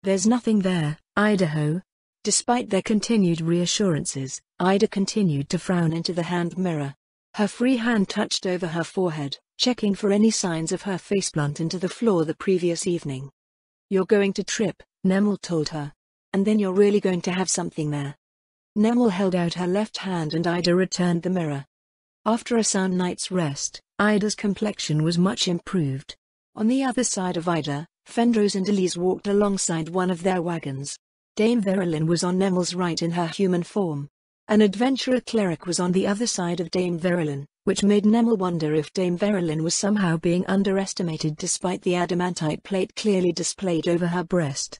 There's nothing there, Idaho. Despite their continued reassurances, Ida continued to frown into the hand mirror. Her free hand touched over her forehead, checking for any signs of her faceplant into the floor the previous evening. You're going to trip, Nemel told her. And then you're really going to have something there. Nemel held out her left hand and Ida returned the mirror. After a sound night's rest, Ida's complexion was much improved. On the other side of Ida, Fendros and Elise walked alongside one of their wagons. Dame Verilyn was on Nemel's right in her human form. An adventurer cleric was on the other side of Dame Verilyn, which made Nemel wonder if Dame Verilyn was somehow being underestimated despite the adamantite plate clearly displayed over her breast.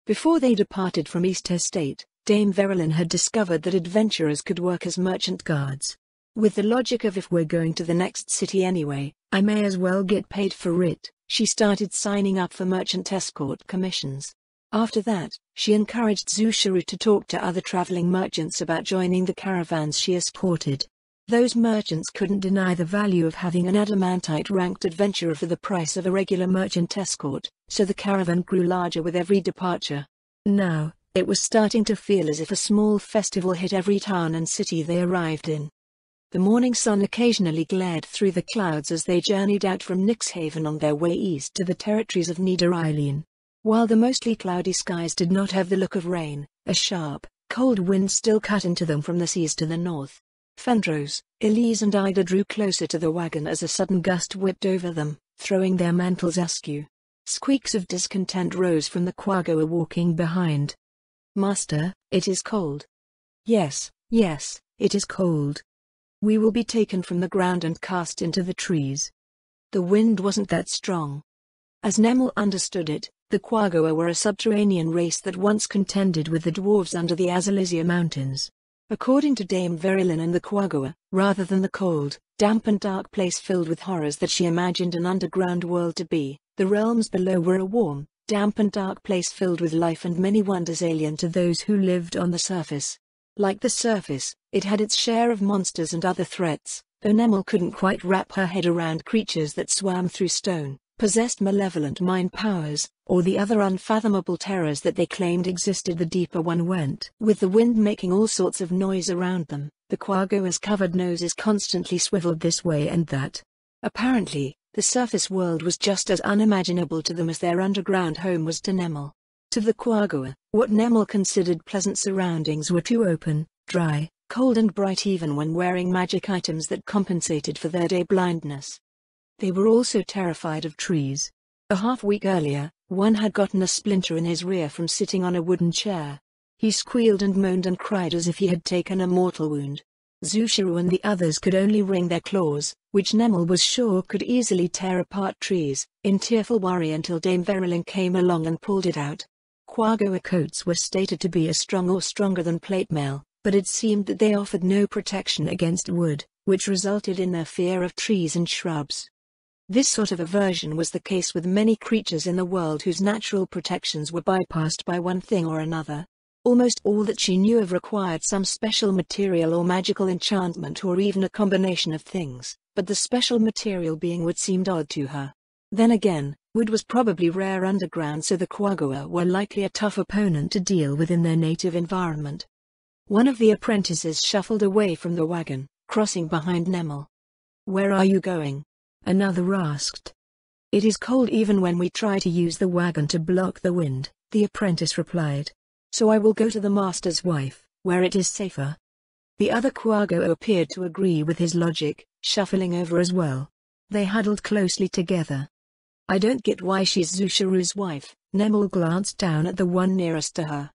Before they departed from East Estate, Dame Verilyn had discovered that adventurers could work as merchant guards. With the logic of if we're going to the next city anyway, I may as well get paid for it, she started signing up for merchant escort commissions. After that, she encouraged Zushiru to talk to other traveling merchants about joining the caravans she escorted. Those merchants couldn't deny the value of having an adamantite-ranked adventurer for the price of a regular merchant escort, so the caravan grew larger with every departure. Now, it was starting to feel as if a small festival hit every town and city they arrived in. The morning sun occasionally glared through the clouds as they journeyed out from Nixhaven on their way east to the territories of Niedereilen. While the mostly cloudy skies did not have the look of rain, a sharp, cold wind still cut into them from the seas to the north. Fendros, Elise and Ida drew closer to the wagon as a sudden gust whipped over them, throwing their mantles askew. Squeaks of discontent rose from the Quagoa walking behind. Master, it is cold. Yes, it is cold. We will be taken from the ground and cast into the trees. The wind wasn't that strong. As Nemel understood it, the Quagoa were a subterranean race that once contended with the dwarves under the Azalisia Mountains. According to Dame Verilyn and the Quagoa, rather than the cold, damp and dark place filled with horrors that she imagined an underground world to be, the realms below were a warm, damp and dark place filled with life and many wonders alien to those who lived on the surface. Like the surface, it had its share of monsters and other threats, though Nemel couldn't quite wrap her head around creatures that swam through stone, possessed malevolent mind powers, or the other unfathomable terrors that they claimed existed the deeper one went. With the wind making all sorts of noise around them, the Quagoa's covered noses constantly swiveled this way and that. Apparently, the surface world was just as unimaginable to them as their underground home was to Nemel. To the Quagoa, what Nemel considered pleasant surroundings were too open, dry, cold and bright even when wearing magic items that compensated for their day blindness. They were also terrified of trees. A half-week earlier, one had gotten a splinter in his rear from sitting on a wooden chair. He squealed and moaned and cried as if he had taken a mortal wound. Zushiru and the others could only wring their claws, which Nemel was sure could easily tear apart trees, in tearful worry until Dame Verilyn came along and pulled it out. Quagoa coats were stated to be as strong or stronger than plate mail, but it seemed that they offered no protection against wood, which resulted in their fear of trees and shrubs. This sort of aversion was the case with many creatures in the world whose natural protections were bypassed by one thing or another. Almost all that she knew of required some special material or magical enchantment or even a combination of things, but the special material being wood seemed odd to her. Then again, wood was probably rare underground, so the Quagoa were likely a tough opponent to deal with in their native environment. One of the apprentices shuffled away from the wagon, crossing behind Nemel. "Where are you going?" another asked. "It is cold even when we try to use the wagon to block the wind," the apprentice replied. "So I will go to the master's wife, where it is safer." The other Quagoa appeared to agree with his logic, shuffling over as well. They huddled closely together. "I don't get why she's Zushiru's wife." Nemel glanced down at the one nearest to her.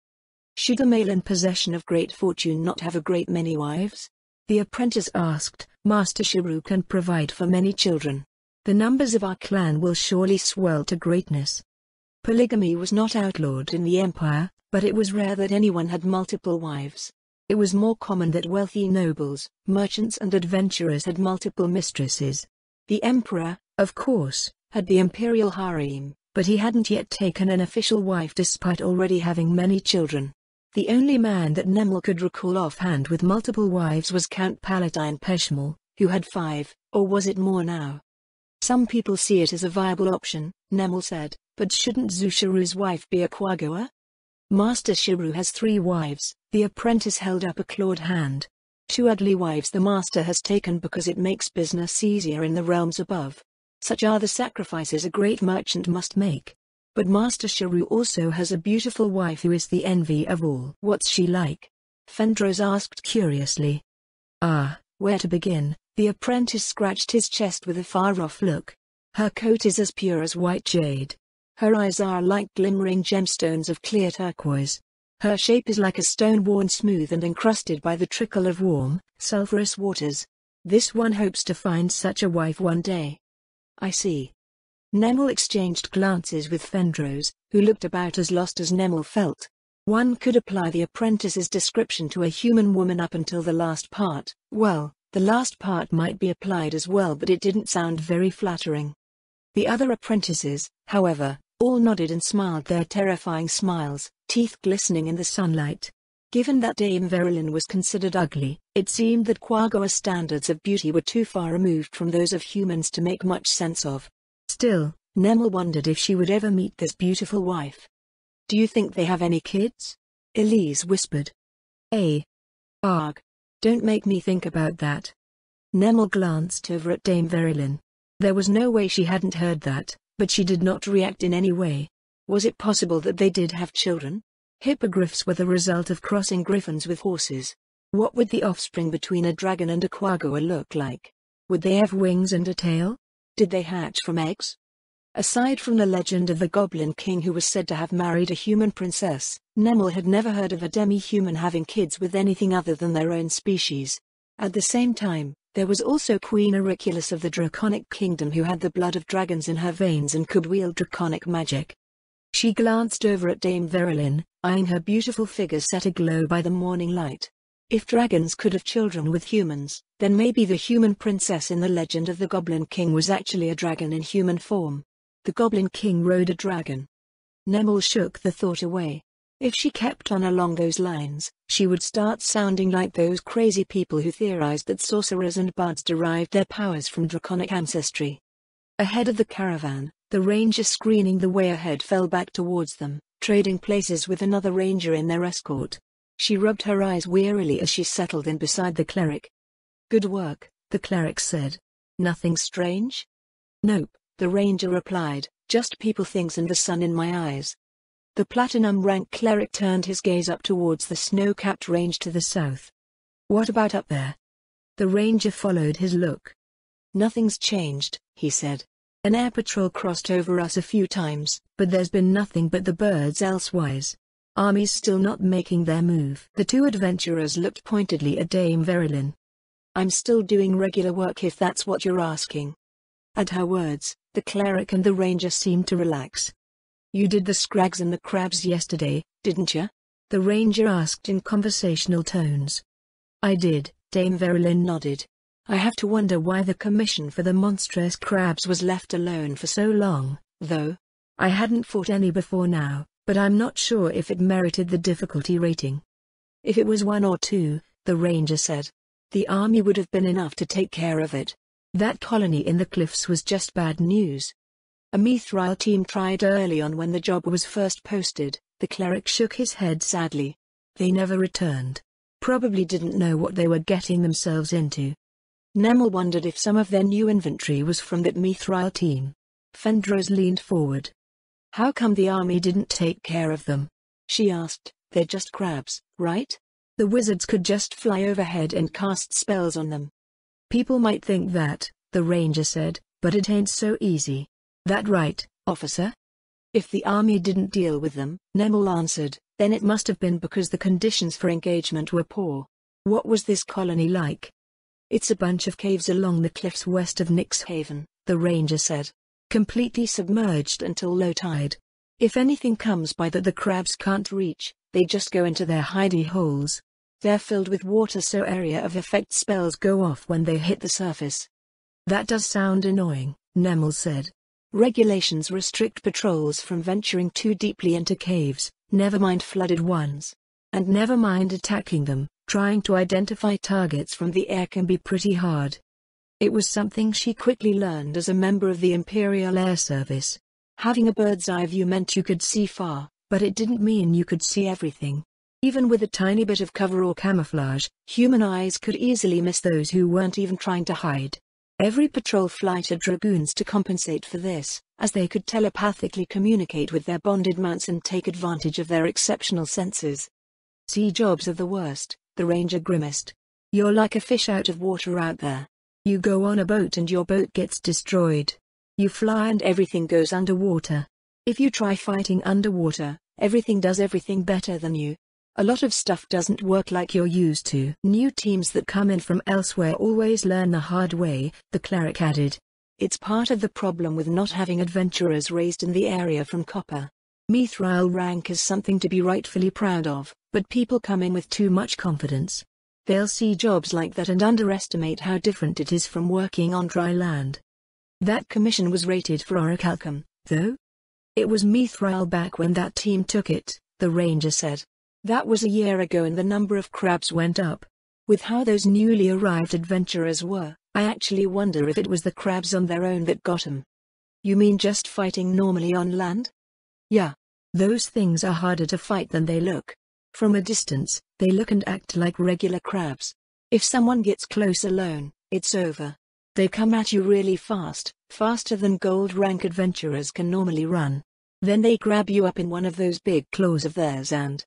"Should a male in possession of great fortune not have a great many wives?" the apprentice asked. "Master Shiru can provide for many children. The numbers of our clan will surely swell to greatness." Polygamy was not outlawed in the empire, but it was rare that anyone had multiple wives. It was more common that wealthy nobles, merchants and adventurers had multiple mistresses. The emperor, of course, had the imperial harem, but he hadn't yet taken an official wife despite already having many children. The only man that Nemel could recall offhand with multiple wives was Count Palatine Peshmal, who had 5, or was it more now? "Some people see it as a viable option," Nemel said, But shouldn't Zushiru's wife be a Quagga? Master Shiru has 3 wives, the apprentice held up a clawed hand. 2 ugly wives the master has taken because it makes business easier in the realms above. Such are the sacrifices a great merchant must make. But Master Shiru also has a beautiful wife who is the envy of all. What's she like? Fendros asked curiously. Where to begin? The apprentice scratched his chest with a far-off look. Her coat is as pure as white jade. Her eyes are like glimmering gemstones of clear turquoise. Her shape is like a stone worn smooth and encrusted by the trickle of warm, sulphurous waters. This one hopes to find such a wife one day. I see. Nemel exchanged glances with Fendros, who looked about as lost as Nemel felt. One could apply the apprentice's description to a human woman up until the last part. Well, the last part might be applied as well, but it didn't sound very flattering. The other apprentices, however, all nodded and smiled their terrifying smiles, teeth glistening in the sunlight. Given that Dame Verilyn was considered ugly, it seemed that Quagga's standards of beauty were too far removed from those of humans to make much sense of. Still, Nemel wondered if she would ever meet this beautiful wife. Do you think they have any kids? Elise whispered. Arg. Don't make me think about that. Nemel glanced over at Dame Verilyn. There was no way she hadn't heard that, but she did not react in any way. Was it possible that they did have children? Hippogriffs were the result of crossing griffins with horses. What would the offspring between a dragon and a Quagga look like? Would they have wings and a tail? Did they hatch from eggs? Aside from the legend of the Goblin King who was said to have married a human princess, Nemel had never heard of a demi-human having kids with anything other than their own species. At the same time, there was also Queen Auriculus of the Draconic Kingdom who had the blood of dragons in her veins and could wield draconic magic. She glanced over at Dame Verilyn, eyeing her beautiful figure set aglow by the morning light. If dragons could have children with humans, then maybe the human princess in the legend of the Goblin King was actually a dragon in human form. The Goblin King rode a dragon. Nemel shook the thought away. If she kept on along those lines, she would start sounding like those crazy people who theorized that sorcerers and bards derived their powers from draconic ancestry. Ahead of the caravan, the ranger screening the way ahead fell back towards them, trading places with another ranger in their escort. She rubbed her eyes wearily as she settled in beside the cleric. Good work, the cleric said. Nothing strange? Nope, the ranger replied, just people things and the sun in my eyes. The platinum rank cleric turned his gaze up towards the snow-capped range to the south. What about up there? The ranger followed his look. Nothing's changed, he said. An air patrol crossed over us a few times, but there's been nothing but the birds elsewise. Armies still not making their move. The 2 adventurers looked pointedly at Dame Verilyn. I'm still doing regular work if that's what you're asking. At her words, the cleric and the ranger seemed to relax. You did the scrags and the crabs yesterday, didn't you? The ranger asked in conversational tones. I did, Dame Verilyn nodded. I have to wonder why the commission for the monstrous crabs was left alone for so long, though. I hadn't fought any before now, but I'm not sure if it merited the difficulty rating. If it was 1 or 2, the ranger said, the army would have been enough to take care of it. That colony in the cliffs was just bad news. A Mithril team tried early on when the job was first posted. The cleric shook his head sadly. They never returned. Probably didn't know what they were getting themselves into. Nemel wondered if some of their new inventory was from that Mithril team. Fendros leaned forward. How come the army didn't take care of them? She asked. They're just crabs, right? The wizards could just fly overhead and cast spells on them. People might think that, the ranger said, but it ain't so easy. That right, officer? If the army didn't deal with them, Nemel answered, then it must have been because the conditions for engagement were poor. What was this colony like? It's a bunch of caves along the cliffs west of Nixhaven, the ranger said. Completely submerged until low tide. If anything comes by that the crabs can't reach, they just go into their hidey holes. They're filled with water so area of effect spells go off when they hit the surface. That does sound annoying, Nemel said. Regulations restrict patrols from venturing too deeply into caves, never mind flooded ones. And never mind attacking them, trying to identify targets from the air can be pretty hard. It was something she quickly learned as a member of the Imperial Air Service. Having a bird's eye view meant you could see far, but it didn't mean you could see everything. Even with a tiny bit of cover or camouflage, human eyes could easily miss those who weren't even trying to hide. Every patrol flight had dragoons to compensate for this, as they could telepathically communicate with their bonded mounts and take advantage of their exceptional senses. Sea jobs are the worst, the ranger grimaced. You're like a fish out of water out there. You go on a boat and your boat gets destroyed. You fly and everything goes underwater. If you try fighting underwater, everything does everything better than you. A lot of stuff doesn't work like you're used to. New teams that come in from elsewhere always learn the hard way, the cleric added. It's part of the problem with not having adventurers raised in the area from Copper. Mithril rank is something to be rightfully proud of, but people come in with too much confidence. They'll see jobs like that and underestimate how different it is from working on dry land. That commission was rated for orichalcum, though? It was Mithril back when that team took it, the ranger said. That was a year ago and the number of crabs went up. With how those newly arrived adventurers were, I actually wonder if it was the crabs on their own that got 'em. You mean just fighting normally on land? Yeah. Those things are harder to fight than they look. From a distance, they look and act like regular crabs. If someone gets close alone, it's over. They come at you really fast, faster than gold rank adventurers can normally run. Then they grab you up in one of those big claws of theirs and...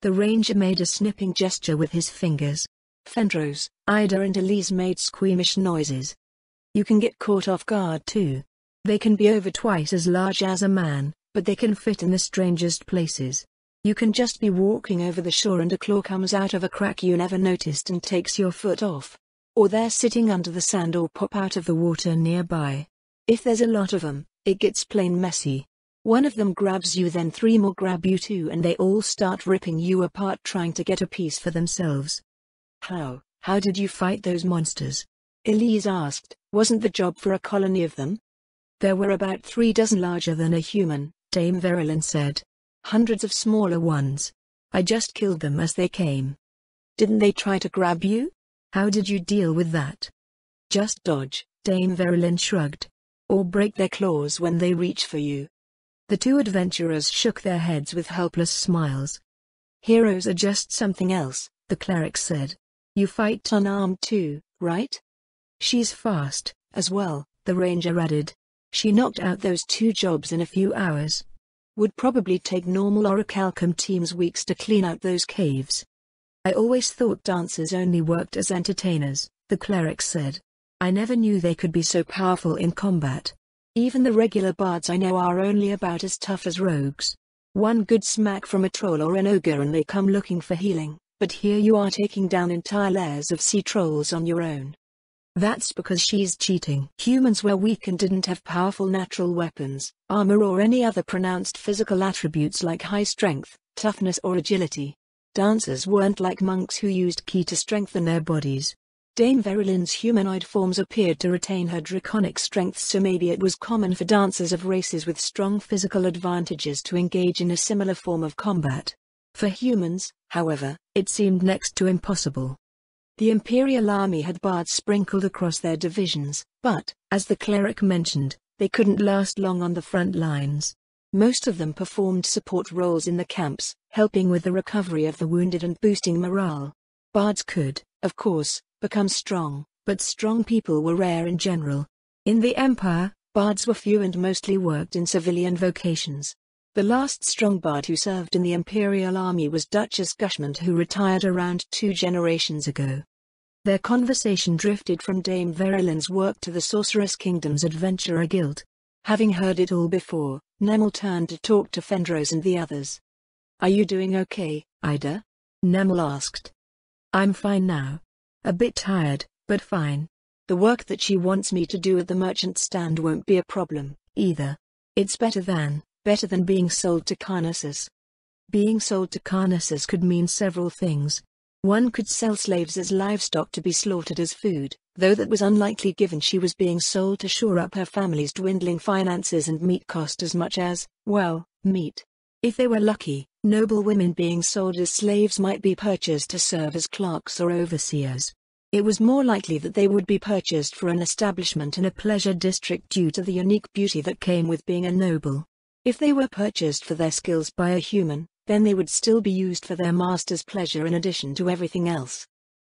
The ranger made a snipping gesture with his fingers. Fendros, Ida and Elise made squeamish noises. You can get caught off guard too. They can be over twice as large as a man, but they can fit in the strangest places. You can just be walking over the shore and a claw comes out of a crack you never noticed and takes your foot off. Or they're sitting under the sand or pop out of the water nearby. If there's a lot of them, it gets plain messy. One of them grabs you, then three more grab you too, and they all start ripping you apart trying to get a piece for themselves. How did you fight those monsters? Elise asked. Wasn't the job for a colony of them? There were about 3 dozen larger than a human, Dame Verilyn said. Hundreds of smaller ones. I just killed them as they came. Didn't they try to grab you? How did you deal with that? Just dodge, Dame Verilyn shrugged. Or break their claws when they reach for you. The two adventurers shook their heads with helpless smiles. Heroes are just something else, the cleric said. You fight unarmed too, right? She's fast, as well, the ranger added. She knocked out those 2 jobs in a few hours. Would probably take normal orichalcum teams weeks to clean out those caves. I always thought dancers only worked as entertainers, the cleric said. I never knew they could be so powerful in combat. Even the regular bards I know are only about as tough as rogues. One good smack from a troll or an ogre and they come looking for healing, but here you are taking down entire layers of sea trolls on your own. That's because she's cheating. Humans were weak and didn't have powerful natural weapons, armor or any other pronounced physical attributes like high strength, toughness or agility. Dancers weren't like monks who used ki to strengthen their bodies. Dame Verilyn's humanoid forms appeared to retain her draconic strength, so maybe it was common for dancers of races with strong physical advantages to engage in a similar form of combat. For humans, however, it seemed next to impossible. The Imperial Army had bards sprinkled across their divisions, but, as the cleric mentioned, they couldn't last long on the front lines. Most of them performed support roles in the camps, helping with the recovery of the wounded and boosting morale. Bards could, of course, become strong, but strong people were rare in general. In the Empire, bards were few and mostly worked in civilian vocations. The last strong bard who served in the Imperial Army was Duchess Gushmund, who retired around 2 generations ago. Their conversation drifted from Dame Verilyn's work to the Sorceress Kingdom's Adventurer Guild. Having heard it all before, Nemel turned to talk to Fendros and the others. Are you doing okay, Ida? Nemel asked. I'm fine now. A bit tired, but fine. The work that she wants me to do at the merchant stand won't be a problem, either. It's better than being sold to Carnassus. Being sold to Carnassus could mean several things. One could sell slaves as livestock to be slaughtered as food, though that was unlikely given she was being sold to shore up her family's dwindling finances, and meat cost as much as, well, meat. If they were lucky, noble women being sold as slaves might be purchased to serve as clerks or overseers. It was more likely that they would be purchased for an establishment in a pleasure district due to the unique beauty that came with being a noble. If they were purchased for their skills by a human, then they would still be used for their master's pleasure in addition to everything else.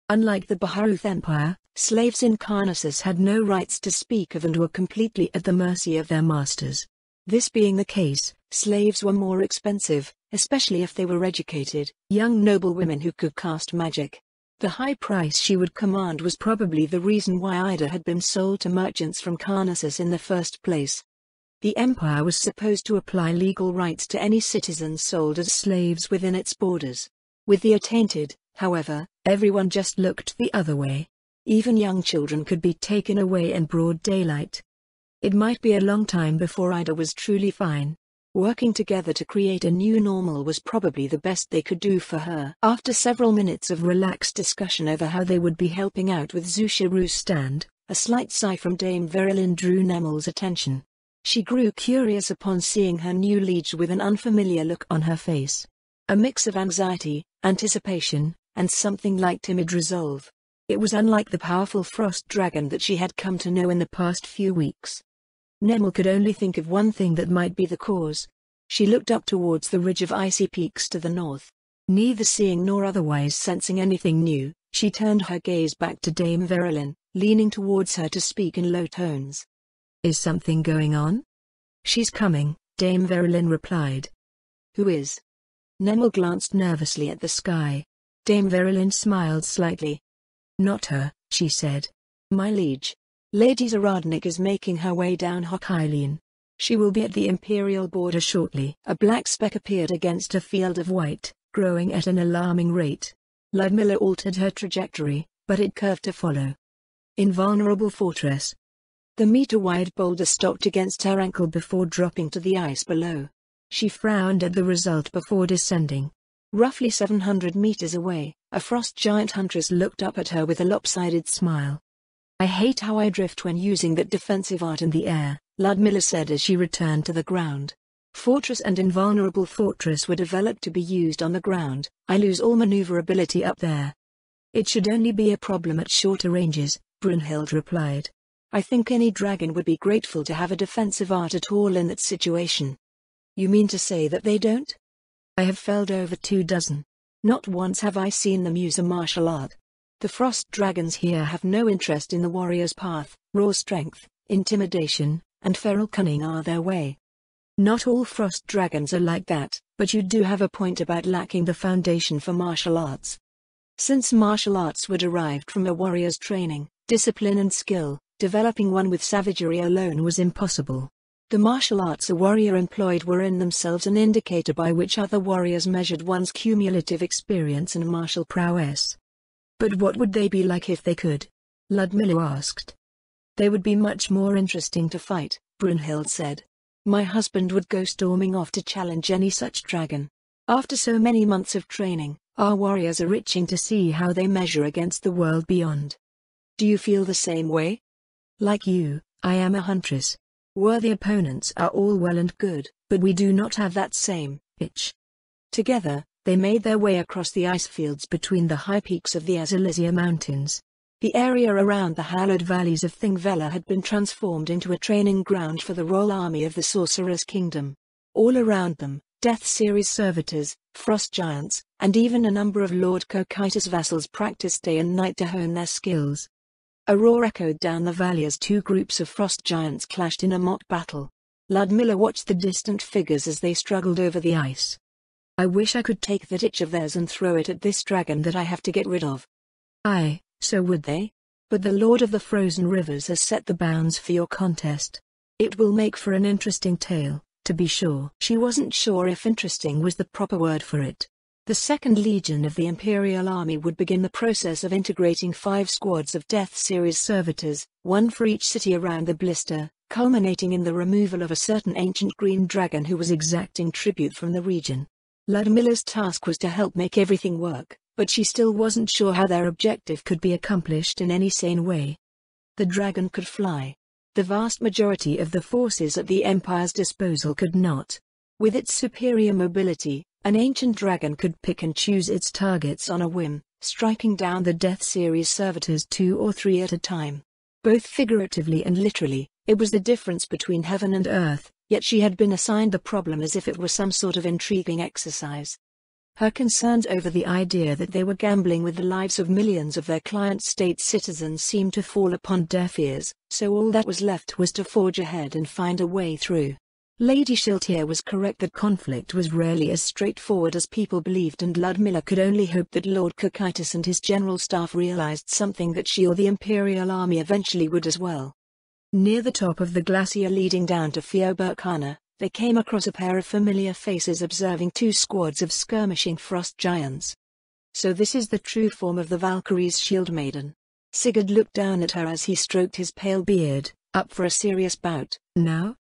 Unlike the Baharuth Empire, slaves in Carnassus had no rights to speak of and were completely at the mercy of their masters. This being the case, slaves were more expensive, especially if they were educated, young noble women who could cast magic. The high price she would command was probably the reason why Ida had been sold to merchants from Carnassus in the first place. The empire was supposed to apply legal rights to any citizens sold as slaves within its borders. With the attainted, however, everyone just looked the other way. Even young children could be taken away in broad daylight. It might be a long time before Ida was truly fine. Working together to create a new normal was probably the best they could do for her. After several minutes of relaxed discussion over how they would be helping out with Zushiru's stand, a slight sigh from Dame Verilyn drew Nemel's attention. She grew curious upon seeing her new liege with an unfamiliar look on her face. A mix of anxiety, anticipation, and something like timid resolve. It was unlike the powerful frost dragon that she had come to know in the past few weeks. Nemel could only think of one thing that might be the cause. She looked up towards the ridge of icy peaks to the north. Neither seeing nor otherwise sensing anything new, she turned her gaze back to Dame Verilyn, leaning towards her to speak in low tones. "Is something going on?" "She's coming," Dame Verilyn replied. "Who is?" Nemel glanced nervously at the sky. Dame Verilyn smiled slightly. "Not her," she said. "My liege. Lady Zaradnik is making her way down Hokkailen. She will be at the Imperial border shortly." A black speck appeared against a field of white, growing at an alarming rate. Ludmilla altered her trajectory, but it curved to follow. Invulnerable fortress. The meter-wide boulder stopped against her ankle before dropping to the ice below. She frowned at the result before descending. Roughly 700 meters away, a frost giant huntress looked up at her with a lopsided smile. "I hate how I drift when using that defensive art in the air," Ludmilla said as she returned to the ground. "Fortress and invulnerable fortress were developed to be used on the ground. I lose all maneuverability up there." "It should only be a problem at shorter ranges," Brunhild replied. "I think any dragon would be grateful to have a defensive art at all in that situation." "You mean to say that they don't?" "I have felled over 24. Not once have I seen them use a martial art. The frost dragons here have no interest in the warrior's path. Raw strength, intimidation, and feral cunning are their way." "Not all frost dragons are like that, but you do have a point about lacking the foundation for martial arts. Since martial arts were derived from a warrior's training, discipline and skill, developing one with savagery alone was impossible. The martial arts a warrior employed were in themselves an indicator by which other warriors measured one's cumulative experience and martial prowess." "But what would they be like if they could?" Ludmilla asked. "They would be much more interesting to fight," Brunhild said. "My husband would go storming off to challenge any such dragon. After so many months of training, our warriors are itching to see how they measure against the world beyond." "Do you feel the same way?" "Like you, I am a huntress. Worthy opponents are all well and good, but we do not have that same itch." Together, they made their way across the ice fields between the high peaks of the Azalisia Mountains. The area around the hallowed valleys of Thingvella had been transformed into a training ground for the royal army of the Sorcerer's Kingdom. All around them, Death Series servitors, frost giants, and even a number of Lord Cocytus vassals practiced day and night to hone their skills. A roar echoed down the valley as two groups of frost giants clashed in a mock battle. Ludmilla watched the distant figures as they struggled over the ice. "I wish I could take that itch of theirs and throw it at this dragon that I have to get rid of." "Aye, so would they. But the Lord of the Frozen Rivers has set the bounds for your contest. It will make for an interesting tale, to be sure." She wasn't sure if interesting was the proper word for it. The 2nd Legion of the Imperial Army would begin the process of integrating 5 squads of Death Series servitors, one for each city around the blister, culminating in the removal of a certain ancient green dragon who was exacting tribute from the region. Ludmilla's task was to help make everything work, but she still wasn't sure how their objective could be accomplished in any sane way. The dragon could fly. The vast majority of the forces at the Empire's disposal could not. With its superior mobility, an ancient dragon could pick and choose its targets on a whim, striking down the Death Series servitors 2 or 3 at a time. Both figuratively and literally, it was the difference between heaven and earth, yet she had been assigned the problem as if it were some sort of intriguing exercise. Her concerns over the idea that they were gambling with the lives of millions of their client state citizens seemed to fall upon deaf ears, so all that was left was to forge ahead and find a way through. Lady Shiltier was correct that conflict was rarely as straightforward as people believed, and Ludmilla could only hope that Lord Cocytus and his general staff realized something that she or the Imperial Army eventually would as well. Near the top of the glacier leading down to Fioburkana, they came across a pair of familiar faces observing 2 squads of skirmishing frost giants. So this is the true form of the Valkyrie's shield maiden. Sigurd looked down at her as he stroked his pale beard, up for a serious bout. Now?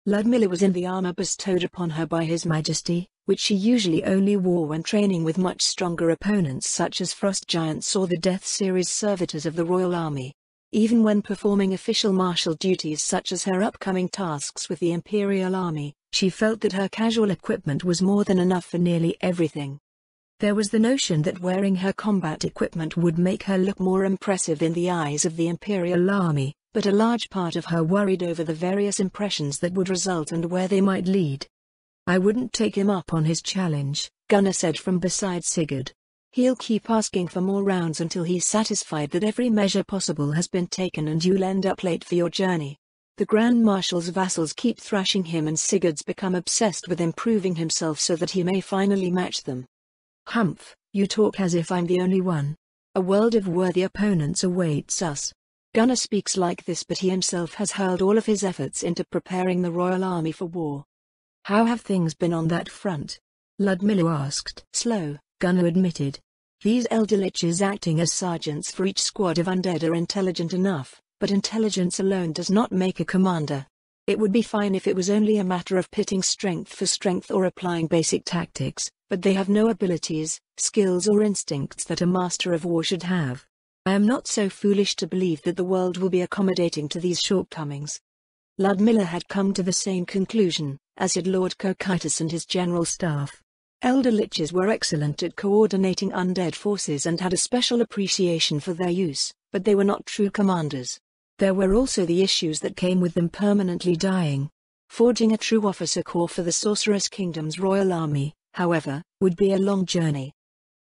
Ludmilla was in the armor bestowed upon her by His Majesty, which she usually only wore when training with much stronger opponents such as frost giants or the Death Series servitors of the Royal Army. Even when performing official martial duties such as her upcoming tasks with the Imperial Army, she felt that her casual equipment was more than enough for nearly everything. There was the notion that wearing her combat equipment would make her look more impressive in the eyes of the Imperial Army, but a large part of her worried over the various impressions that would result and where they might lead. "I wouldn't take him up on his challenge," Gunnar said from beside Sigurd. "He'll keep asking for more rounds until he's satisfied that every measure possible has been taken, and you'll end up late for your journey. The Grand Marshal's vassals keep thrashing him, and Sigurd's become obsessed with improving himself so that he may finally match them." "Humph, you talk as if I'm the only one. A world of worthy opponents awaits us." Gunnar speaks like this, but he himself has hurled all of his efforts into preparing the Royal Army for war. "How have things been on that front?" Ludmilla asked. "Slow," Gunnar admitted. "These elder liches acting as sergeants for each squad of undead are intelligent enough, but intelligence alone does not make a commander. It would be fine if it was only a matter of pitting strength for strength or applying basic tactics, but they have no abilities, skills or instincts that a master of war should have. I am not so foolish to believe that the world will be accommodating to these shortcomings." Ludmilla had come to the same conclusion, as had Lord Cocytus and his general staff. Elder liches were excellent at coordinating undead forces and had a special appreciation for their use, but they were not true commanders. There were also the issues that came with them permanently dying. Forging a true officer corps for the Sorceress Kingdom's Royal Army, however, would be a long journey.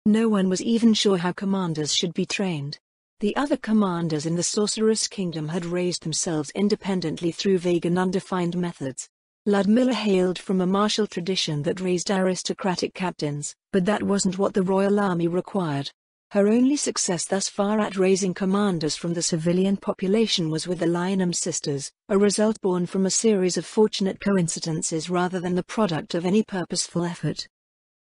No one was even sure how commanders should be trained. The other commanders in the Sorceress Kingdom had raised themselves independently through vague and undefined methods. Ludmilla hailed from a martial tradition that raised aristocratic captains, but that wasn't what the Royal Army required. Her only success thus far at raising commanders from the civilian population was with the Lionum sisters, a result born from a series of fortunate coincidences rather than the product of any purposeful effort.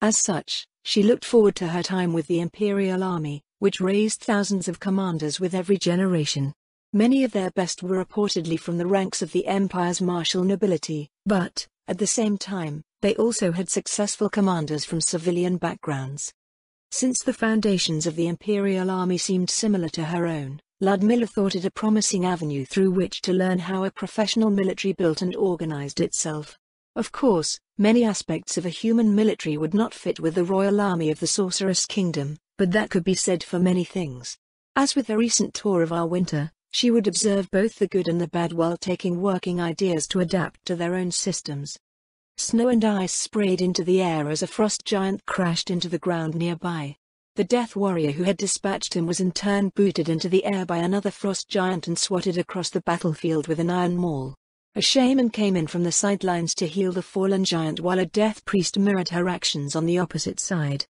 As such, she looked forward to her time with the Imperial Army, which raised thousands of commanders with every generation. Many of their best were reportedly from the ranks of the Empire's martial nobility, but, at the same time, they also had successful commanders from civilian backgrounds. Since the foundations of the Imperial Army seemed similar to her own, Ludmilla thought it a promising avenue through which to learn how a professional military built and organized itself. Of course, many aspects of a human military would not fit with the Royal Army of the Sorceress Kingdom, but that could be said for many things. As with the recent tour of our winter, she would observe both the good and the bad while taking working ideas to adapt to their own systems. Snow and ice sprayed into the air as a frost giant crashed into the ground nearby. The death warrior who had dispatched him was in turn booted into the air by another frost giant and swatted across the battlefield with an iron maul. A shaman came in from the sidelines to heal the fallen giant while a death priest mirrored her actions on the opposite side.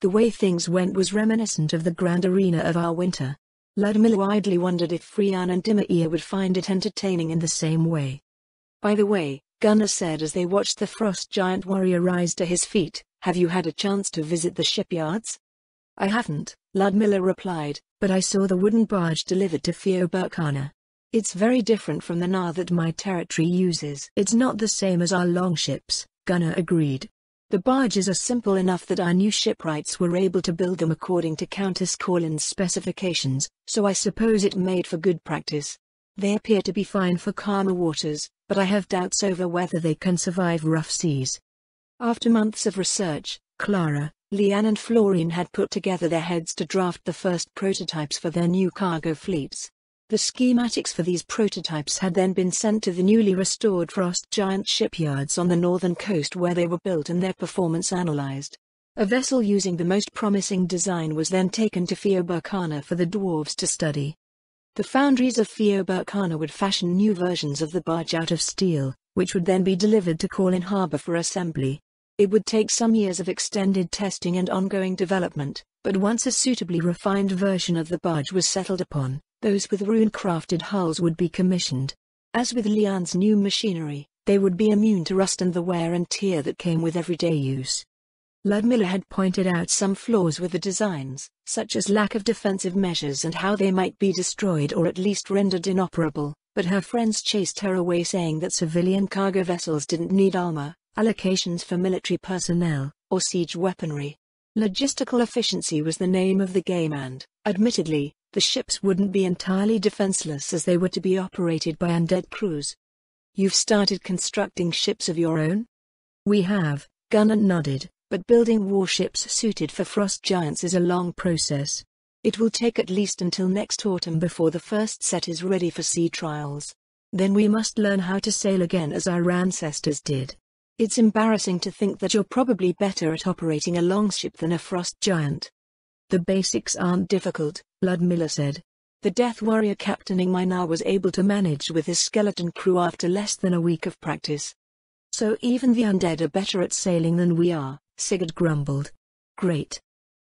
The way things went was reminiscent of the grand arena of our winter. Ludmilla idly wondered if Frian and Dimaia would find it entertaining in the same way. "By the way," Gunnar said as they watched the frost giant warrior rise to his feet, "have you had a chance to visit the shipyards?" "I haven't," Ludmilla replied, "but I saw the wooden barge delivered to Fioburkana. It's very different from the Na that my territory uses." "It's not the same as our longships," Gunnar agreed. "The barges are simple enough that our new shipwrights were able to build them according to Countess Corlin's specifications, so I suppose it made for good practice. They appear to be fine for calmer waters, but I have doubts over whether they can survive rough seas." After months of research, Clara, Leanne and Florine had put together their heads to draft the first prototypes for their new cargo fleets. The schematics for these prototypes had then been sent to the newly restored Frost Giant shipyards on the northern coast, where they were built and their performance analyzed. A vessel using the most promising design was then taken to Feoburkana for the dwarves to study. The foundries of Feoburkana would fashion new versions of the barge out of steel, which would then be delivered to Corlin Harbor for assembly. It would take some years of extended testing and ongoing development, but once a suitably refined version of the barge was settled upon, those with rune-crafted hulls would be commissioned. As with Leanne's new machinery, they would be immune to rust and the wear and tear that came with everyday use. Ludmilla had pointed out some flaws with the designs, such as lack of defensive measures and how they might be destroyed or at least rendered inoperable, but her friends chased her away, saying that civilian cargo vessels didn't need armor, allocations for military personnel, or siege weaponry. Logistical efficiency was the name of the game, and, admittedly, the ships wouldn't be entirely defenseless as they were to be operated by undead crews. "You've started constructing ships of your own?" "We have," Gunnar nodded, "but building warships suited for frost giants is a long process. It will take at least until next autumn before the first set is ready for sea trials. Then we must learn how to sail again as our ancestors did. It's embarrassing to think that you're probably better at operating a longship than a frost giant." "The basics aren't difficult," Ludmilla said. "The Death Warrior captaining mine now was able to manage with his skeleton crew after less than a week of practice." "So even the undead are better at sailing than we are," Sigurd grumbled. "Great."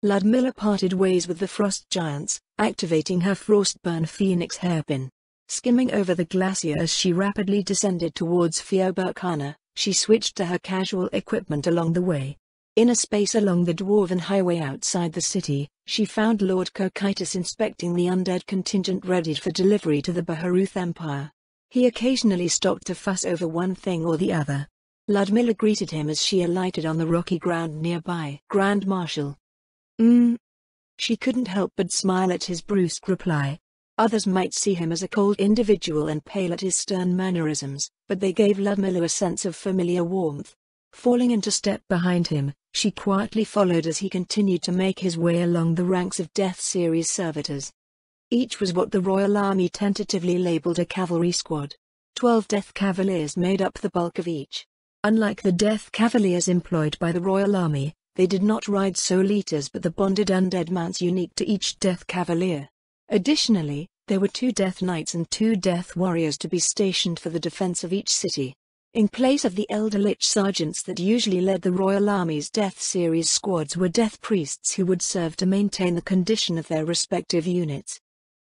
Ludmilla parted ways with the frost giants, activating her Frostburn Phoenix hairpin. Skimming over the glacier as she rapidly descended towards Feoburkana, she switched to her casual equipment along the way. In a space along the Dwarven Highway outside the city, she found Lord Cocytus inspecting the undead contingent readied for delivery to the Baharuth Empire. He occasionally stopped to fuss over one thing or the other. Ludmilla greeted him as she alighted on the rocky ground nearby. "Grand Marshal." She couldn't help but smile at his brusque reply. Others might see him as a cold individual and pale at his stern mannerisms, but they gave Ludmilla a sense of familiar warmth. Falling into step behind him, she quietly followed as he continued to make his way along the ranks of Death Series servitors. Each was what the Royal Army tentatively labeled a cavalry squad. 12 Death Cavaliers made up the bulk of each. Unlike the Death Cavaliers employed by the Royal Army, they did not ride solitas but the bonded undead mounts unique to each Death Cavalier. Additionally, there were 2 Death Knights and 2 Death Warriors to be stationed for the defense of each city. In place of the Elder Lich Sergeants that usually led the Royal Army's Death Series squads were Death Priests who would serve to maintain the condition of their respective units.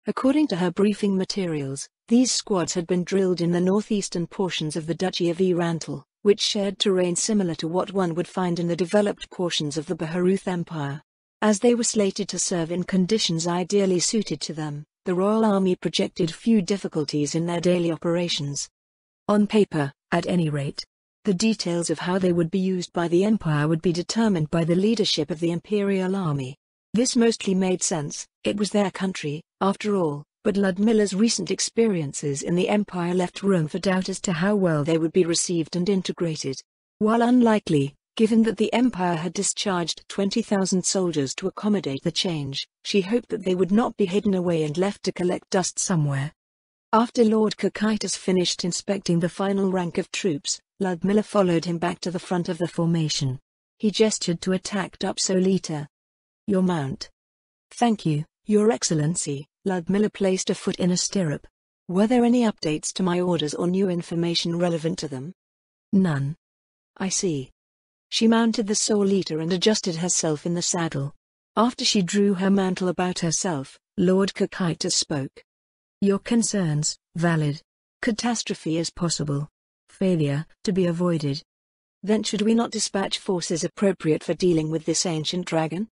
According to her briefing materials, these squads had been drilled in the northeastern portions of the Duchy of Erantal, which shared terrain similar to what one would find in the developed portions of the Baharuth Empire. As they were slated to serve in conditions ideally suited to them, the Royal Army projected few difficulties in their daily operations. On paper, at any rate. The details of how they would be used by the Empire would be determined by the leadership of the Imperial Army. This mostly made sense, it was their country, after all, but Ludmilla's recent experiences in the Empire left room for doubt as to how well they would be received and integrated. While unlikely, given that the Empire had discharged 20,000 soldiers to accommodate the change, she hoped that they would not be hidden away and left to collect dust somewhere. After Lord Cocytus finished inspecting the final rank of troops, Ludmilla followed him back to the front of the formation. He gestured to a tacked-up solita. "Your mount." "Thank you, Your Excellency." Ludmilla placed a foot in a stirrup. "Were there any updates to my orders or new information relevant to them?" "None." "I see." She mounted the solita and adjusted herself in the saddle. After she drew her mantle about herself, Lord Cocytus spoke. "Your concerns, valid. Catastrophe is possible. Failure, to be avoided. Then should we not dispatch forces appropriate for dealing with this ancient dragon?"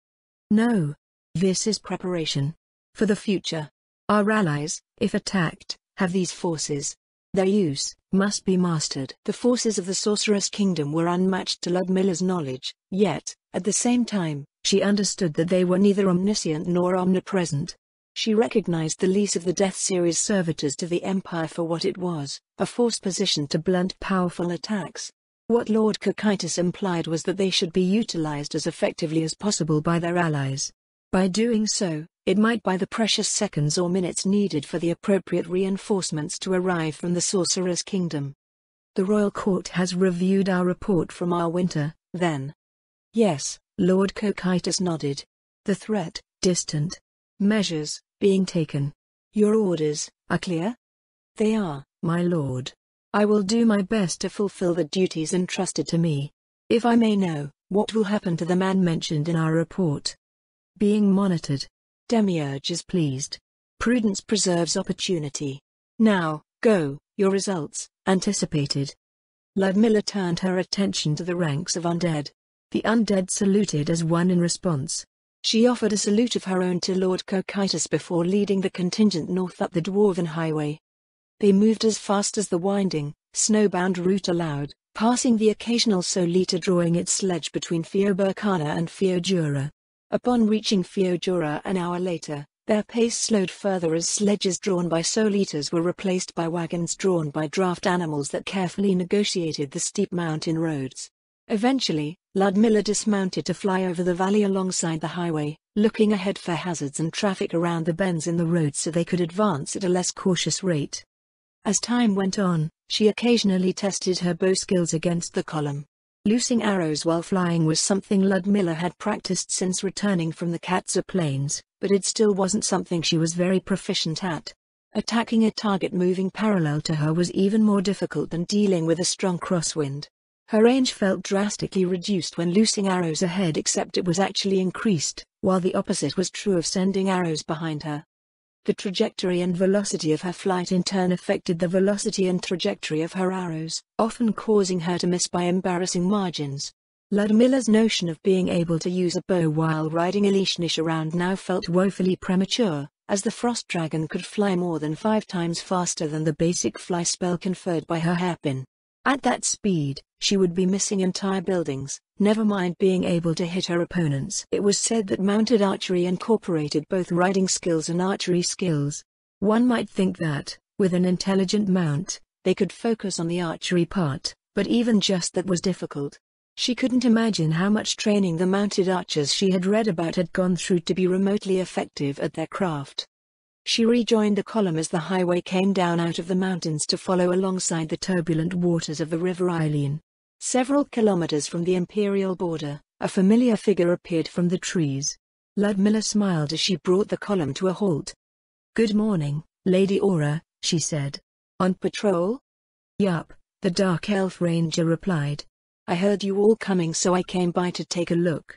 "No. This is preparation. For the future. Our allies, if attacked, have these forces. Their use must be mastered." The forces of the Sorceress Kingdom were unmatched to Ludmilla's knowledge, yet, at the same time, she understood that they were neither omniscient nor omnipresent. She recognized the lease of the Death Series servitors to the Empire for what it was, a force positioned to blunt powerful attacks. What Lord Cocytus implied was that they should be utilized as effectively as possible by their allies. By doing so, it might buy the precious seconds or minutes needed for the appropriate reinforcements to arrive from the Sorcerer's Kingdom. The Royal Court has reviewed our report from our winter, then. Yes, Lord Cocytus nodded. The threat, distant. Measures, being taken. Your orders, are clear? They are, my lord. I will do my best to fulfill the duties entrusted to me. If I may know, what will happen to the man mentioned in our report? Being monitored. Demiurge is pleased. Prudence preserves opportunity. Now, go, your results, anticipated. Ludmilla turned her attention to the ranks of undead. The undead saluted as one in response. She offered a salute of her own to Lord Cocytus before leading the contingent north up the Dwarven Highway. They moved as fast as the winding, snowbound route allowed, passing the occasional Solita drawing its sledge between Fioburcana and Fiojura. Upon reaching Fiojura an hour later, their pace slowed further as sledges drawn by Solitas were replaced by wagons drawn by draft animals that carefully negotiated the steep mountain roads. Eventually, Ludmilla dismounted to fly over the valley alongside the highway, looking ahead for hazards and traffic around the bends in the road so they could advance at a less cautious rate. As time went on, she occasionally tested her bow skills against the column. Loosing arrows while flying was something Ludmilla had practiced since returning from the Katza Plains, but it still wasn't something she was very proficient at. Attacking a target moving parallel to her was even more difficult than dealing with a strong crosswind. Her range felt drastically reduced when loosing arrows ahead, except it was actually increased, while the opposite was true of sending arrows behind her. The trajectory and velocity of her flight in turn affected the velocity and trajectory of her arrows, often causing her to miss by embarrassing margins. Ludmilla's notion of being able to use a bow while riding Elishnish around now felt woefully premature, as the frost dragon could fly more than 5 times faster than the basic fly spell conferred by her hairpin. At that speed, she would be missing entire buildings, never mind being able to hit her opponents. It was said that mounted archery incorporated both riding skills and archery skills. One might think that, with an intelligent mount, they could focus on the archery part, but even just that was difficult. She couldn't imagine how much training the mounted archers she had read about had gone through to be remotely effective at their craft. She rejoined the column as the highway came down out of the mountains to follow alongside the turbulent waters of the River Eileen. Several kilometers from the Imperial border, a familiar figure appeared from the trees. Ludmilla smiled as she brought the column to a halt. "Good morning, Lady Aura," she said. "On patrol?" "Yup," the Dark Elf Ranger replied. "I heard you all coming, so I came by to take a look."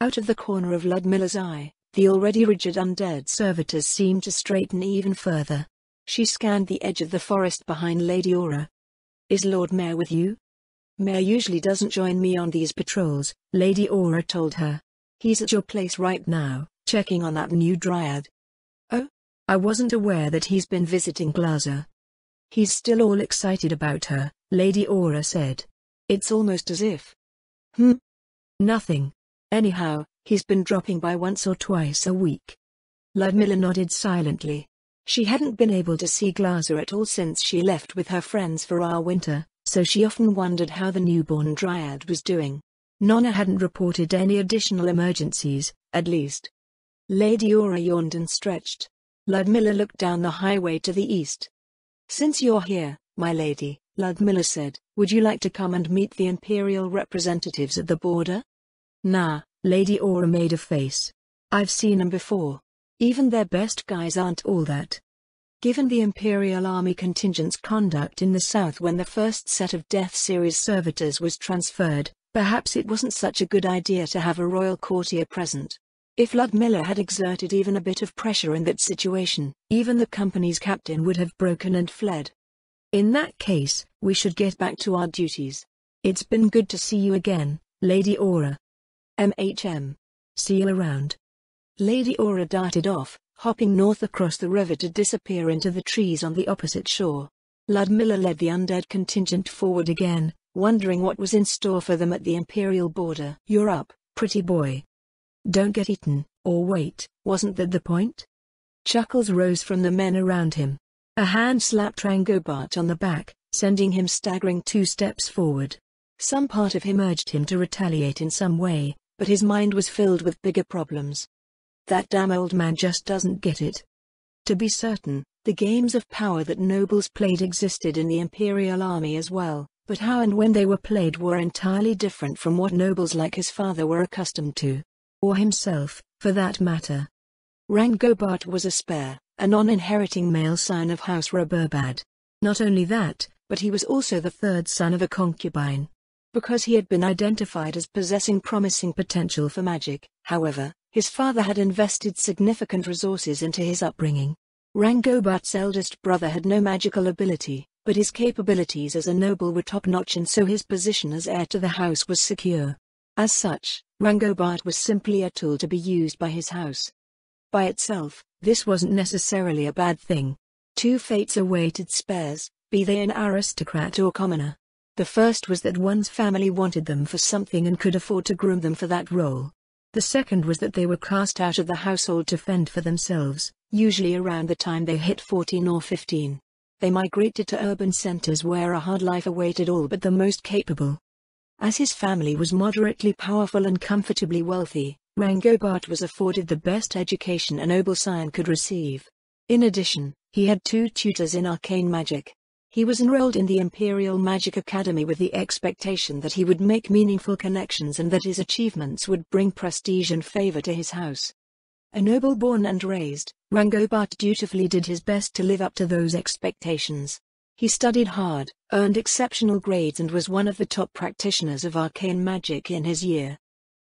Out of the corner of Ludmilla's eye, the already rigid undead servitors seemed to straighten even further. She scanned the edge of the forest behind Lady Aura. "Is Lord Mayor with you?" "Mayor usually doesn't join me on these patrols," Lady Aura told her. "He's at your place right now, checking on that new dryad." "Oh? I wasn't aware that he's been visiting Glaza." "He's still all excited about her," Lady Aura said. "It's almost as if..." "Nothing. Anyhow, he's been dropping by once or twice a week." Ludmilla nodded silently. She hadn't been able to see Glaza at all since she left with her friends for our winter, so she often wondered how the newborn dryad was doing. Nonna hadn't reported any additional emergencies, at least. Lady Aura yawned and stretched. Ludmilla looked down the highway to the east. "Since you're here, my lady," Ludmilla said, "would you like to come and meet the Imperial representatives at the border?" "Nah," Lady Aura made a face. "I've seen them before. Even their best guys aren't all that." Given the Imperial Army contingent's conduct in the south when the first set of Death Series servitors was transferred, perhaps it wasn't such a good idea to have a royal courtier present. If Ludmilla had exerted even a bit of pressure in that situation, even the company's captain would have broken and fled. "In that case, we should get back to our duties. It's been good to see you again, Lady Aura." See you around." Lady Aura darted off, hopping north across the river to disappear into the trees on the opposite shore. Ludmilla led the undead contingent forward again, wondering what was in store for them at the Imperial border. "You're up, pretty boy. Don't get eaten, or wait, wasn't that the point?" Chuckles rose from the men around him. A hand slapped Rangobart on the back, sending him staggering 2 steps forward. Some part of him urged him to retaliate in some way, but his mind was filled with bigger problems. That damn old man just doesn't get it. To be certain, the games of power that nobles played existed in the Imperial army as well, but how and when they were played were entirely different from what nobles like his father were accustomed to. Or himself, for that matter. Rangobart was a spare, a non-inheriting male scion of House Reburbad. Not only that, but he was also the third son of a concubine. Because he had been identified as possessing promising potential for magic, however, his father had invested significant resources into his upbringing. Rangobart's eldest brother had no magical ability, but his capabilities as a noble were top-notch, and so his position as heir to the house was secure. As such, Rangobart was simply a tool to be used by his house. By itself, this wasn't necessarily a bad thing. Two fates awaited spares, be they an aristocrat or commoner. The first was that one's family wanted them for something and could afford to groom them for that role. The second was that they were cast out of the household to fend for themselves, usually around the time they hit 14 or 15. They migrated to urban centers where a hard life awaited all but the most capable. As his family was moderately powerful and comfortably wealthy, Rangobart was afforded the best education a noble scion could receive. In addition, he had 2 tutors in arcane magic. He was enrolled in the Imperial Magic Academy with the expectation that he would make meaningful connections and that his achievements would bring prestige and favor to his house. A noble born and raised, Rangobart dutifully did his best to live up to those expectations. He studied hard, earned exceptional grades, and was one of the top practitioners of arcane magic in his year.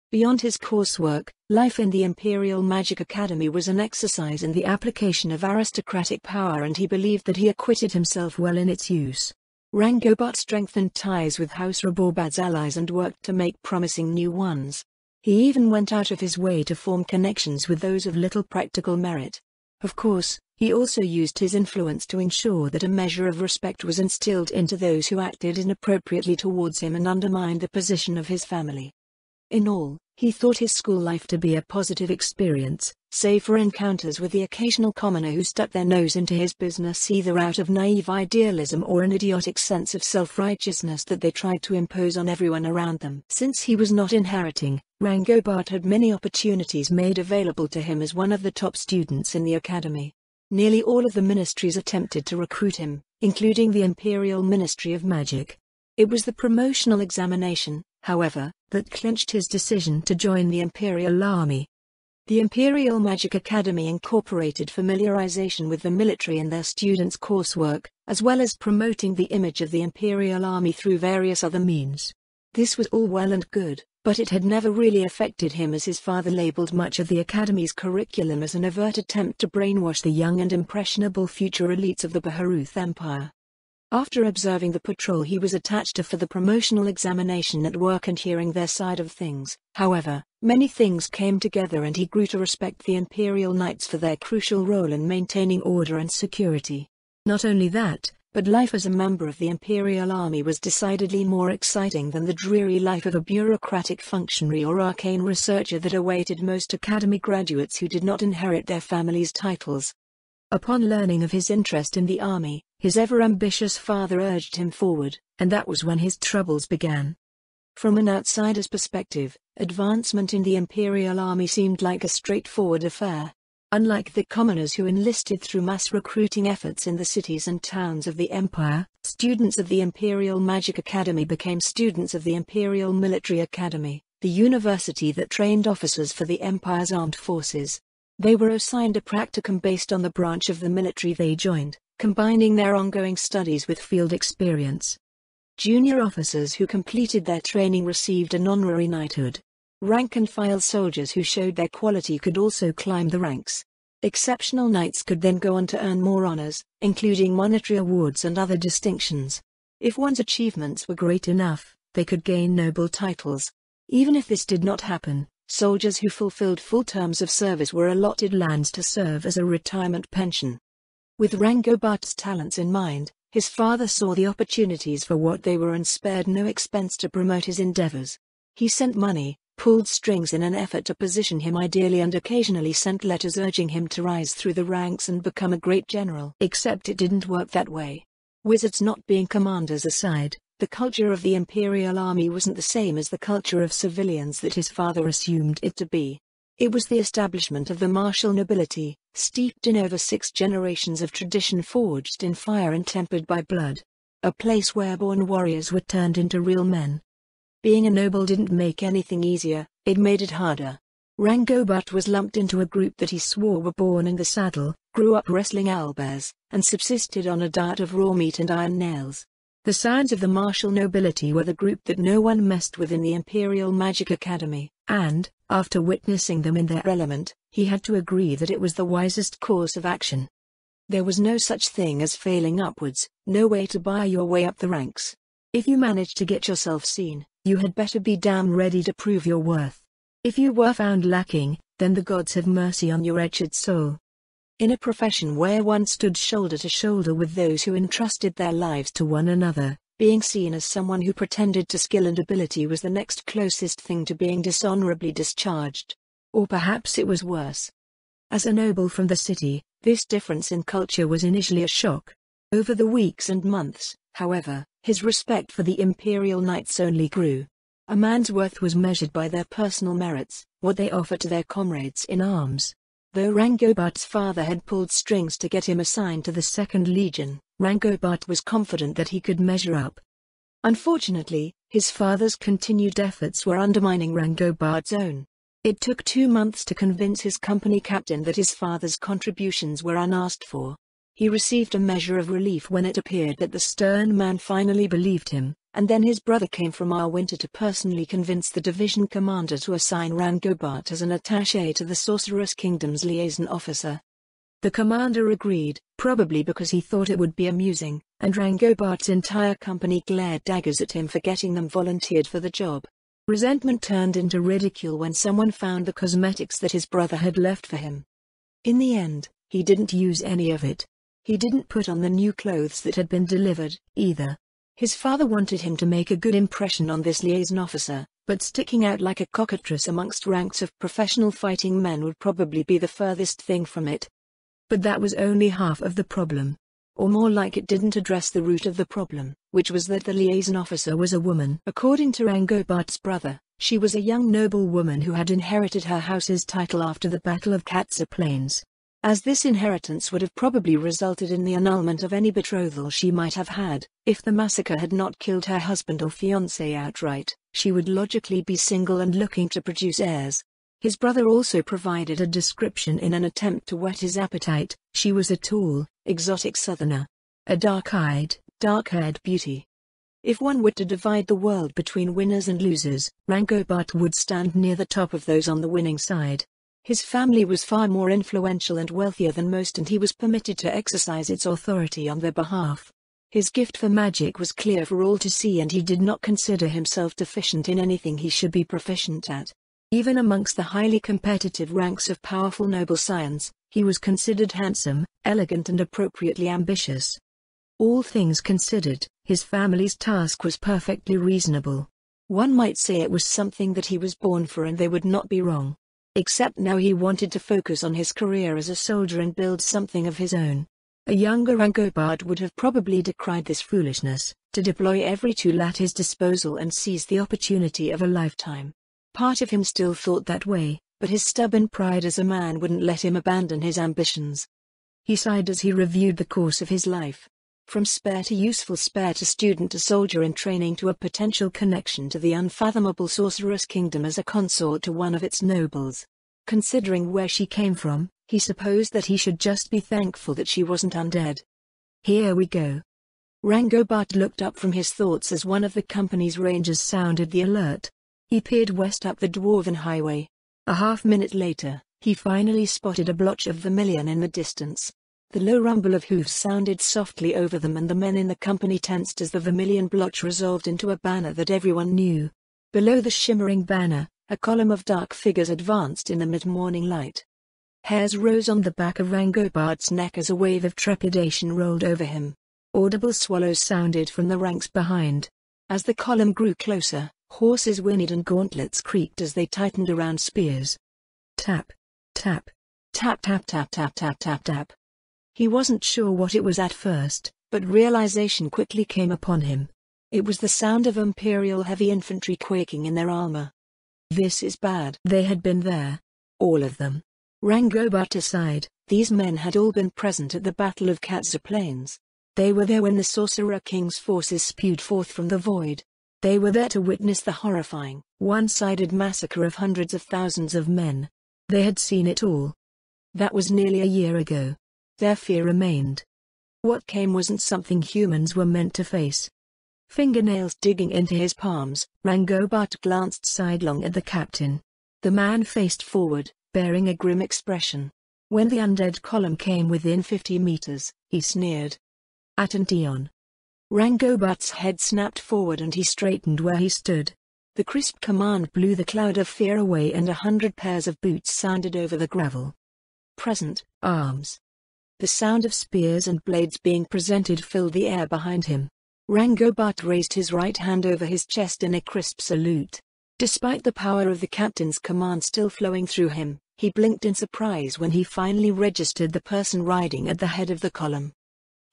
Beyond his coursework, life in the Imperial Magic Academy was an exercise in the application of aristocratic power, and he believed that he acquitted himself well in its use. Rangobart strengthened ties with House Reburbad's allies and worked to make promising new ones. He even went out of his way to form connections with those of little practical merit. Of course, he also used his influence to ensure that a measure of respect was instilled into those who acted inappropriately towards him and undermined the position of his family. In all, he thought his school life to be a positive experience, save for encounters with the occasional commoner who stuck their nose into his business either out of naive idealism or an idiotic sense of self-righteousness that they tried to impose on everyone around them. Since he was not inheriting, Rangobart had many opportunities made available to him as one of the top students in the academy. Nearly all of the ministries attempted to recruit him, including the Imperial Ministry of Magic. It was the promotional examination, however, that clinched his decision to join the Imperial Army. The Imperial Magic Academy incorporated familiarization with the military in their students' coursework, as well as promoting the image of the Imperial Army through various other means. This was all well and good, but it had never really affected him, as his father labeled much of the Academy's curriculum as an overt attempt to brainwash the young and impressionable future elites of the Baharuth Empire. After observing the patrol he was attached to for the promotional examination at work and hearing their side of things, however, many things came together and he grew to respect the Imperial Knights for their crucial role in maintaining order and security. Not only that, but life as a member of the Imperial Army was decidedly more exciting than the dreary life of a bureaucratic functionary or arcane researcher that awaited most Academy graduates who did not inherit their families' titles. Upon learning of his interest in the army, his ever-ambitious father urged him forward, and that was when his troubles began. From an outsider's perspective, advancement in the Imperial Army seemed like a straightforward affair. Unlike the commoners who enlisted through mass recruiting efforts in the cities and towns of the Empire, students of the Imperial Magic Academy became students of the Imperial Military Academy, the university that trained officers for the Empire's armed forces. They were assigned a practicum based on the branch of the military they joined, combining their ongoing studies with field experience. Junior officers who completed their training received an honorary knighthood. Rank-and-file soldiers who showed their quality could also climb the ranks. Exceptional knights could then go on to earn more honors, including monetary awards and other distinctions. If one's achievements were great enough, they could gain noble titles. Even if this did not happen, soldiers who fulfilled full terms of service were allotted lands to serve as a retirement pension. With Rangobart's talents in mind, his father saw the opportunities for what they were and spared no expense to promote his endeavors. He sent money, pulled strings in an effort to position him ideally, and occasionally sent letters urging him to rise through the ranks and become a great general. Except it didn't work that way. Wizards not being commanders aside, The culture of the Imperial Army wasn't the same as the culture of civilians that his father assumed it to be. It was the establishment of the martial nobility, steeped in over 6 generations of tradition forged in fire and tempered by blood. A place where born warriors were turned into real men. Being a noble didn't make anything easier, it made it harder. Rangobart was lumped into a group that he swore were born in the saddle, grew up wrestling owlbears, and subsisted on a diet of raw meat and iron nails. The scions of the martial nobility were the group that no one messed with in the Imperial Magic Academy, and, after witnessing them in their element, he had to agree that it was the wisest course of action. There was no such thing as failing upwards, no way to buy your way up the ranks. If you managed to get yourself seen, you had better be damn ready to prove your worth. If you were found lacking, then the gods have mercy on your wretched soul. In a profession where one stood shoulder to shoulder with those who entrusted their lives to one another, being seen as someone who pretended to skill and ability was the next closest thing to being dishonorably discharged. Or perhaps it was worse. As a noble from the city, this difference in culture was initially a shock. Over the weeks and months, however, his respect for the Imperial Knights only grew. A man's worth was measured by their personal merits, what they offered to their comrades in arms. Though Rangobart's father had pulled strings to get him assigned to the 2nd Legion, Rangobart was confident that he could measure up. Unfortunately, his father's continued efforts were undermining Rangobart's own. It took 2 months to convince his company captain that his father's contributions were unasked for. He received a measure of relief when it appeared that the stern man finally believed him, and then his brother came from Winter to personally convince the division commander to assign Rangobart as an attaché to the Sorceress Kingdom's liaison officer. The commander agreed, probably because he thought it would be amusing, and Rangobart's entire company glared daggers at him for getting them volunteered for the job. Resentment turned into ridicule when someone found the cosmetics that his brother had left for him. In the end, he didn't use any of it. He didn't put on the new clothes that had been delivered, either. His father wanted him to make a good impression on this liaison officer, but sticking out like a cockatrice amongst ranks of professional fighting men would probably be the furthest thing from it. But that was only half of the problem. Or more like it didn't address the root of the problem, which was that the liaison officer was a woman. According to Rangobart's brother, she was a young noble woman who had inherited her house's title after the Battle of Katsa Plains. As this inheritance would have probably resulted in the annulment of any betrothal she might have had, if the massacre had not killed her husband or fiancé outright, she would logically be single and looking to produce heirs. His brother also provided a description in an attempt to whet his appetite. She was a tall, exotic southerner. A dark-haired beauty. If one were to divide the world between winners and losers, Rangobart would stand near the top of those on the winning side. His family was far more influential and wealthier than most, and he was permitted to exercise its authority on their behalf. His gift for magic was clear for all to see, and he did not consider himself deficient in anything he should be proficient at. Even amongst the highly competitive ranks of powerful noble scions, he was considered handsome, elegant and appropriately ambitious. All things considered, his family's task was perfectly reasonable. One might say it was something that he was born for, and they would not be wrong. Except now he wanted to focus on his career as a soldier and build something of his own. A younger Rangobart would have probably decried this foolishness, to deploy every tool at his disposal and seize the opportunity of a lifetime. Part of him still thought that way, but his stubborn pride as a man wouldn't let him abandon his ambitions. He sighed as he reviewed the course of his life. From spare to useful, spare to student to soldier in training, to a potential connection to the unfathomable Sorceress Kingdom as a consort to one of its nobles. Considering where she came from, he supposed that he should just be thankful that she wasn't undead. Here we go. Rangobart looked up from his thoughts as one of the company's rangers sounded the alert. He peered west up the dwarven highway. A half-minute later, he finally spotted a blotch of vermilion in the distance. The low rumble of hoofs sounded softly over them, and the men in the company tensed as the vermilion blotch resolved into a banner that everyone knew. Below the shimmering banner, a column of dark figures advanced in the mid-morning light. Hairs rose on the back of Rangobart's neck as a wave of trepidation rolled over him. Audible swallows sounded from the ranks behind. As the column grew closer, horses whinnied and gauntlets creaked as they tightened around spears. Tap, tap, tap, tap, tap, tap, tap, tap, tap. He wasn't sure what it was at first, but realization quickly came upon him. It was the sound of Imperial heavy infantry quaking in their armor. This is bad. They had been there. All of them. Rangobart aside, these men had all been present at the Battle of Katza Plains. They were there when the Sorcerer King's forces spewed forth from the void. They were there to witness the horrifying, one-sided massacre of hundreds of thousands of men. They had seen it all. That was nearly a year ago. Their fear remained. What came wasn't something humans were meant to face. Fingernails digging into his palms, Rangobart glanced sidelong at the captain. The man faced forward, bearing a grim expression. When the undead column came within 50 meters, he sneered. Attention. Rangobart's head snapped forward and he straightened where he stood. The crisp command blew the cloud of fear away and 100 pairs of boots sounded over the gravel. Present, arms. The sound of spears and blades being presented filled the air behind him. Rangobart raised his right hand over his chest in a crisp salute. Despite the power of the captain's command still flowing through him, he blinked in surprise when he finally registered the person riding at the head of the column.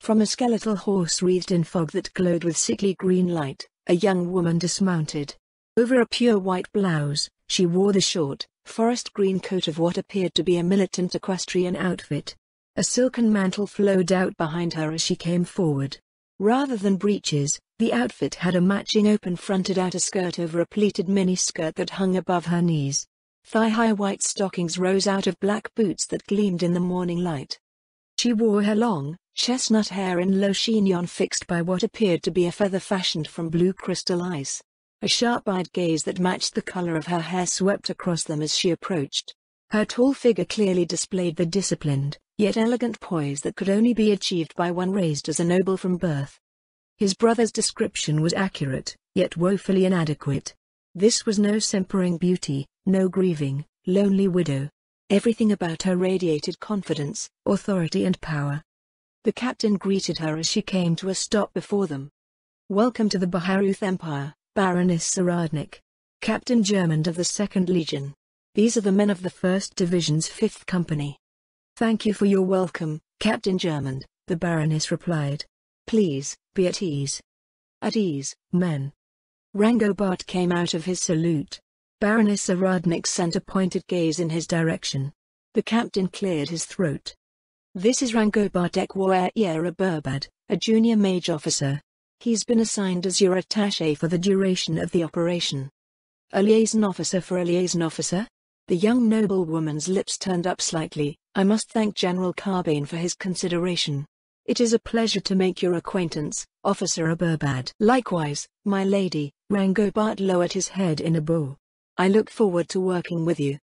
From a skeletal horse wreathed in fog that glowed with sickly green light, a young woman dismounted. Over a pure white blouse, she wore the short, forest green coat of what appeared to be a militant equestrian outfit. A silken mantle flowed out behind her as she came forward. Rather than breeches, the outfit had a matching open-fronted outer skirt over a pleated mini-skirt that hung above her knees. Thigh-high white stockings rose out of black boots that gleamed in the morning light. She wore her long, chestnut hair in low chignon fixed by what appeared to be a feather fashioned from blue crystal ice. A sharp-eyed gaze that matched the color of her hair swept across them as she approached. Her tall figure clearly displayed the disciplined, yet elegant poise that could only be achieved by one raised as a noble from birth. His brother's description was accurate, yet woefully inadequate. This was no simpering beauty, no grieving, lonely widow. Everything about her radiated confidence, authority and power. The captain greeted her as she came to a stop before them. "Welcome to the Baharuth Empire, Baroness Saradnik. Captain Germond of the 2nd Legion. These are the men of the 1st Division's 5th Company." "Thank you for your welcome, Captain Germond," the Baroness replied. "Please, be at ease." "At ease, men." Rangobart came out of his salute. Baroness Saradnik sent a pointed gaze in his direction. The captain cleared his throat. "This is Rangobart Ekwaera Burbad, a junior mage officer. He's been assigned as your attaché for the duration of the operation." "A liaison officer for a liaison officer?" The young noblewoman's lips turned up slightly. "I must thank General Carbane for his consideration. It is a pleasure to make your acquaintance, Officer Aburbad." "Likewise, my lady." Rangobart lowered his head in a bow. "I look forward to working with you."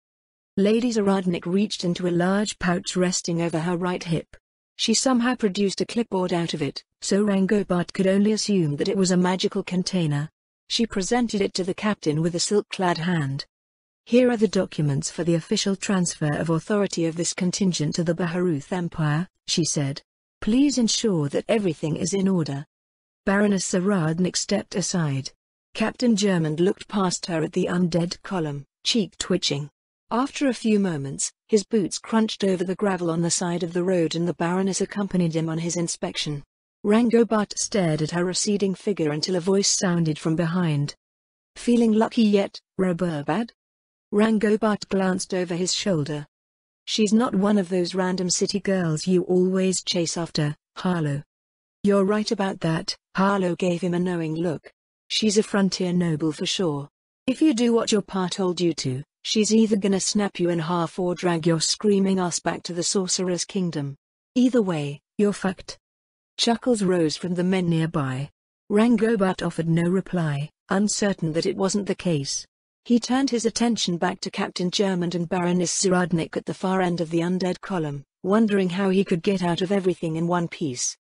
Lady Zaradnik reached into a large pouch resting over her right hip. She somehow produced a clipboard out of it, so Rangobart could only assume that it was a magical container. She presented it to the captain with a silk-clad hand. "Here are the documents for the official transfer of authority of this contingent to the Baharuth Empire," she said. "Please ensure that everything is in order." Baroness Saradnik stepped aside. Captain Germond looked past her at the undead column, cheek twitching. After a few moments, his boots crunched over the gravel on the side of the road and the Baroness accompanied him on his inspection. Rangobart stared at her receding figure until a voice sounded from behind. "Feeling lucky yet, Roburbad?" Rangobart glanced over his shoulder. "She's not one of those random city girls you always chase after, Harlow." "You're right about that." Harlow gave him a knowing look. "She's a frontier noble for sure. If you do what your pa told you to, she's either gonna snap you in half or drag your screaming ass back to the Sorcerer's Kingdom. Either way, you're fucked." Chuckles rose from the men nearby. Rangobart offered no reply, uncertain that it wasn't the case. He turned his attention back to Captain Germond and Baroness Zaradnik at the far end of the undead column, wondering how he could get out of everything in one piece.